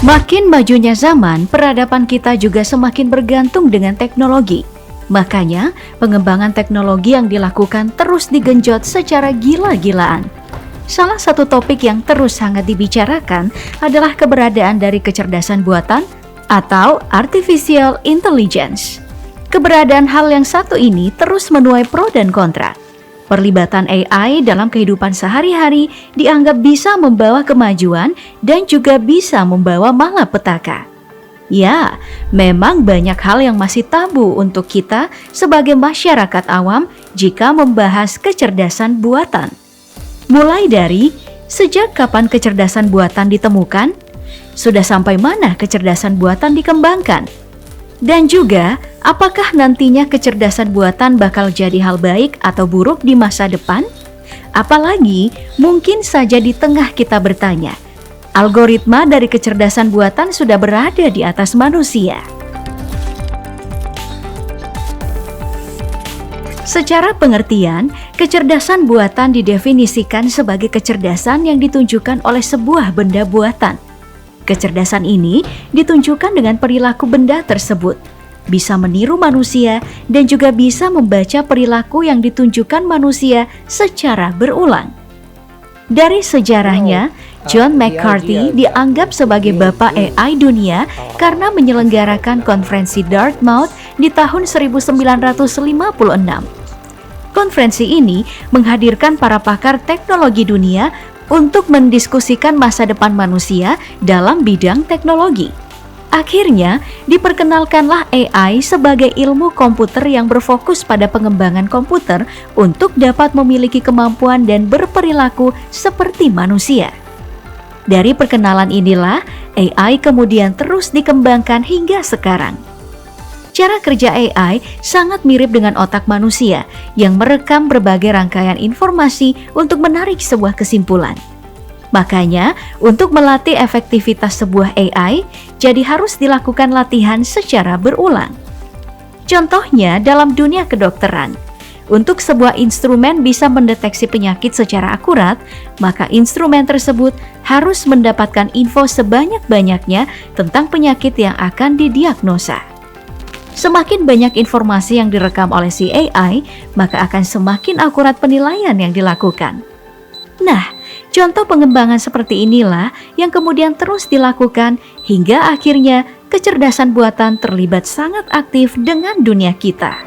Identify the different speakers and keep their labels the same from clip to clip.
Speaker 1: Makin majunya zaman, peradaban kita juga semakin bergantung dengan teknologi. Makanya, pengembangan teknologi yang dilakukan terus digenjot secara gila-gilaan. Salah satu topik yang terus hangat dibicarakan adalah keberadaan dari kecerdasan buatan atau artificial intelligence. Keberadaan hal yang satu ini terus menuai pro dan kontra. Perlibatan AI dalam kehidupan sehari-hari dianggap bisa membawa kemajuan dan juga bisa membawa malapetaka. Ya, memang banyak hal yang masih tabu untuk kita sebagai masyarakat awam jika membahas kecerdasan buatan. Mulai dari, sejak kapan kecerdasan buatan ditemukan? Sudah sampai mana kecerdasan buatan dikembangkan? Dan juga, apakah nantinya kecerdasan buatan bakal jadi hal baik atau buruk di masa depan? Apalagi, mungkin saja di tengah kita bertanya, algoritma dari kecerdasan buatan sudah berada di atas manusia. Secara pengertian, kecerdasan buatan didefinisikan sebagai kecerdasan yang ditunjukkan oleh sebuah benda buatan. Kecerdasan ini ditunjukkan dengan perilaku benda tersebut, bisa meniru manusia dan juga bisa membaca perilaku yang ditunjukkan manusia secara berulang. Dari sejarahnya, John McCarthy dianggap sebagai bapak AI dunia karena menyelenggarakan konferensi Dartmouth di tahun 1956. Konferensi ini menghadirkan para pakar teknologi dunia untuk mendiskusikan masa depan manusia dalam bidang teknologi. Akhirnya, diperkenalkanlah AI sebagai ilmu komputer yang berfokus pada pengembangan komputer untuk dapat memiliki kemampuan dan berperilaku seperti manusia. Dari perkenalan inilah, AI kemudian terus dikembangkan hingga sekarang. Cara kerja AI sangat mirip dengan otak manusia yang merekam berbagai rangkaian informasi untuk menarik sebuah kesimpulan. Makanya, untuk melatih efektivitas sebuah AI, jadi harus dilakukan latihan secara berulang. Contohnya dalam dunia kedokteran, untuk sebuah instrumen bisa mendeteksi penyakit secara akurat, maka instrumen tersebut harus mendapatkan info sebanyak-banyaknya tentang penyakit yang akan didiagnosa. Semakin banyak informasi yang direkam oleh si AI, maka akan semakin akurat penilaian yang dilakukan. Nah, contoh pengembangan seperti inilah yang kemudian terus dilakukan hingga akhirnya kecerdasan buatan terlibat sangat aktif dengan dunia kita.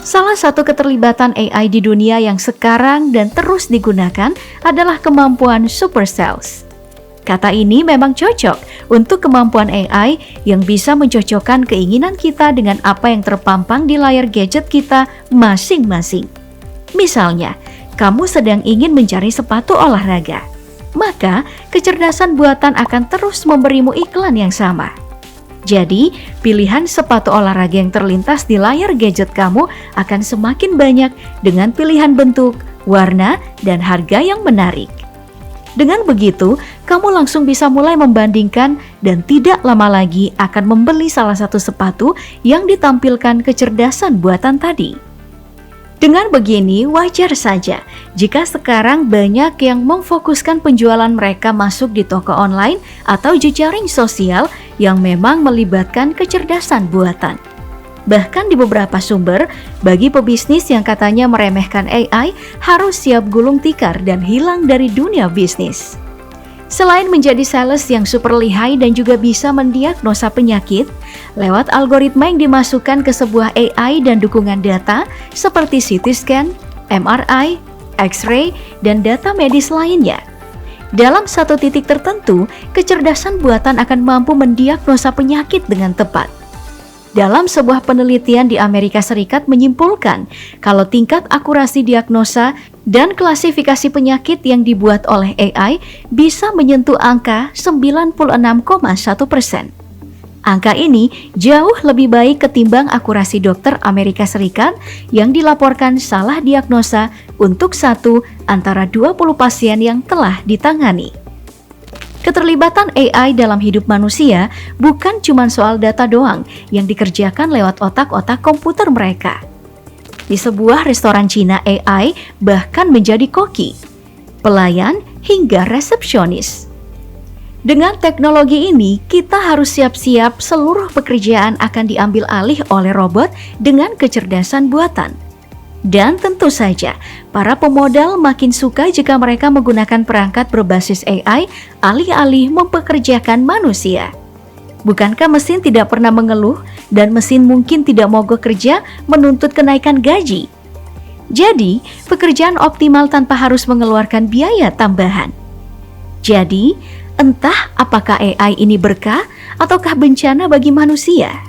Speaker 1: Salah satu keterlibatan AI di dunia yang sekarang dan terus digunakan adalah kemampuan super cells. Kata ini memang cocok untuk kemampuan AI yang bisa mencocokkan keinginan kita dengan apa yang terpampang di layar gadget kita masing-masing. Misalnya, kamu sedang ingin mencari sepatu olahraga, maka kecerdasan buatan akan terus memberimu iklan yang sama. Jadi, pilihan sepatu olahraga yang terlintas di layar gadget kamu akan semakin banyak dengan pilihan bentuk, warna, dan harga yang menarik. Dengan begitu, kamu langsung bisa mulai membandingkan dan tidak lama lagi akan membeli salah satu sepatu yang ditampilkan kecerdasan buatan tadi. Dengan begini, wajar saja jika sekarang banyak yang memfokuskan penjualan mereka masuk di toko online atau jejaring sosial yang memang melibatkan kecerdasan buatan. Bahkan di beberapa sumber, bagi pebisnis yang katanya meremehkan AI harus siap gulung tikar dan hilang dari dunia bisnis. Selain menjadi sales yang super lihai dan juga bisa mendiagnosa penyakit, lewat algoritma yang dimasukkan ke sebuah AI dan dukungan data seperti CT scan, MRI, X-ray, dan data medis lainnya. Dalam satu titik tertentu, kecerdasan buatan akan mampu mendiagnosa penyakit dengan tepat. Dalam sebuah penelitian di Amerika Serikat menyimpulkan kalau tingkat akurasi diagnosa dan klasifikasi penyakit yang dibuat oleh AI bisa menyentuh angka 96,1%. Angka ini jauh lebih baik ketimbang akurasi dokter Amerika Serikat yang dilaporkan salah diagnosa untuk 1 antara 20 pasien yang telah ditangani. Keterlibatan AI dalam hidup manusia bukan cuma soal data doang yang dikerjakan lewat otak-otak komputer mereka. Di sebuah restoran Cina, AI bahkan menjadi koki, pelayan, hingga resepsionis. Dengan teknologi ini, kita harus siap-siap seluruh pekerjaan akan diambil alih oleh robot dengan kecerdasan buatan. Dan tentu saja, para pemodal makin suka jika mereka menggunakan perangkat berbasis AI alih-alih mempekerjakan manusia. Bukankah mesin tidak pernah mengeluh dan mesin mungkin tidak mogok kerja menuntut kenaikan gaji? Jadi, pekerjaan optimal tanpa harus mengeluarkan biaya tambahan. Jadi, entah apakah AI ini berkah ataukah bencana bagi manusia.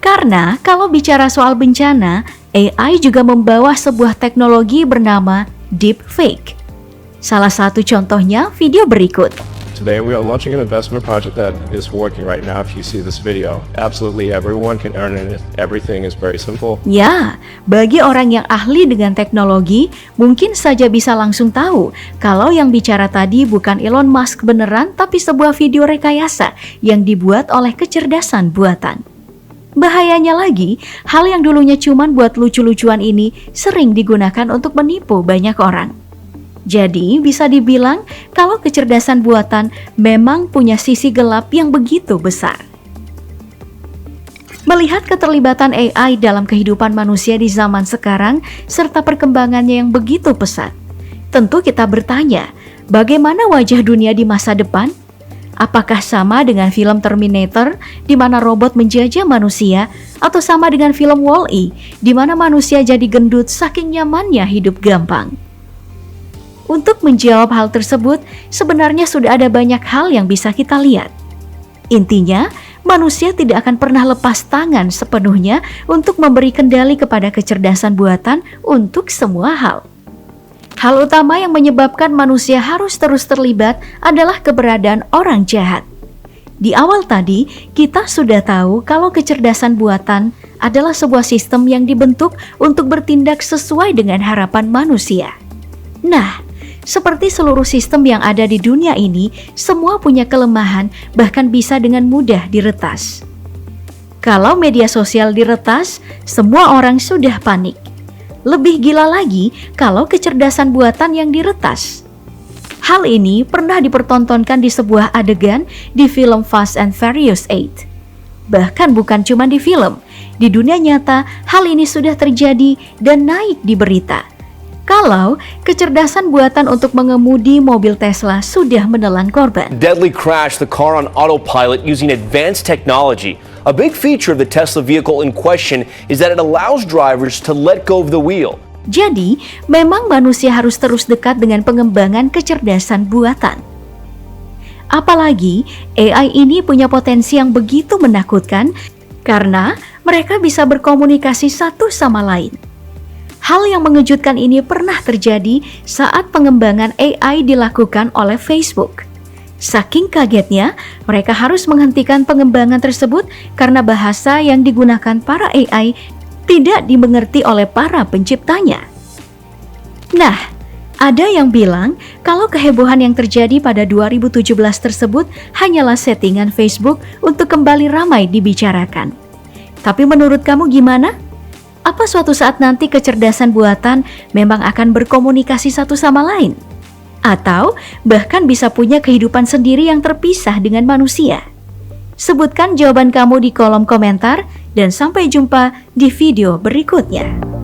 Speaker 1: Karena kalau bicara soal bencana, AI juga membawa sebuah teknologi bernama deepfake. Salah satu contohnya video berikut.
Speaker 2: Today we are launching an investment project that is working right now. If you see this video, absolutely everyone can earn in it. Everything is very simple.
Speaker 1: Ya, bagi orang yang ahli dengan teknologi, mungkin saja bisa langsung tahu kalau yang bicara tadi bukan Elon Musk beneran, tapi sebuah video rekayasa yang dibuat oleh kecerdasan buatan. Bahayanya lagi, hal yang dulunya cuman buat lucu-lucuan ini sering digunakan untuk menipu banyak orang. Jadi bisa dibilang kalau kecerdasan buatan memang punya sisi gelap yang begitu besar. Melihat keterlibatan AI dalam kehidupan manusia di zaman sekarang serta perkembangannya yang begitu pesat, tentu kita bertanya, bagaimana wajah dunia di masa depan? Apakah sama dengan film Terminator di mana robot menjajah manusia, atau sama dengan film Wall-E di mana manusia jadi gendut saking nyamannya hidup gampang? Untuk menjawab hal tersebut, sebenarnya sudah ada banyak hal yang bisa kita lihat. Intinya, manusia tidak akan pernah lepas tangan sepenuhnya untuk memberi kendali kepada kecerdasan buatan untuk semua hal. Hal utama yang menyebabkan manusia harus terus terlibat adalah keberadaan orang jahat. Di awal tadi, kita sudah tahu kalau kecerdasan buatan adalah sebuah sistem yang dibentuk untuk bertindak sesuai dengan harapan manusia. Nah, seperti seluruh sistem yang ada di dunia ini, semua punya kelemahan, bahkan bisa dengan mudah diretas. Kalau media sosial diretas, semua orang sudah panik. Lebih gila lagi kalau kecerdasan buatan yang diretas. Hal ini pernah dipertontonkan di sebuah adegan di film Fast and Furious 8. Bahkan bukan cuma di film, di dunia nyata hal ini sudah terjadi dan naik di berita. Kalau kecerdasan buatan untuk mengemudi mobil Tesla sudah menelan korban.
Speaker 3: Deadly crash the car on autopilot using advanced technology. A big feature of the Tesla vehicle in question is that it allows drivers to let go of the wheel.
Speaker 1: Jadi, memang manusia harus terus dekat dengan pengembangan kecerdasan buatan. Apalagi AI ini punya potensi yang begitu menakutkan karena mereka bisa berkomunikasi satu sama lain. Hal yang mengejutkan ini pernah terjadi saat pengembangan AI dilakukan oleh Facebook. Saking kagetnya, mereka harus menghentikan pengembangan tersebut karena bahasa yang digunakan para AI tidak dimengerti oleh para penciptanya. Nah, ada yang bilang kalau kehebohan yang terjadi pada 2017 tersebut hanyalah settingan Facebook untuk kembali ramai dibicarakan. Tapi menurut kamu gimana? Apa suatu saat nanti kecerdasan buatan memang akan berkomunikasi satu sama lain? Atau bahkan bisa punya kehidupan sendiri yang terpisah dengan manusia? Sebutkan jawaban kamu di kolom komentar dan sampai jumpa di video berikutnya.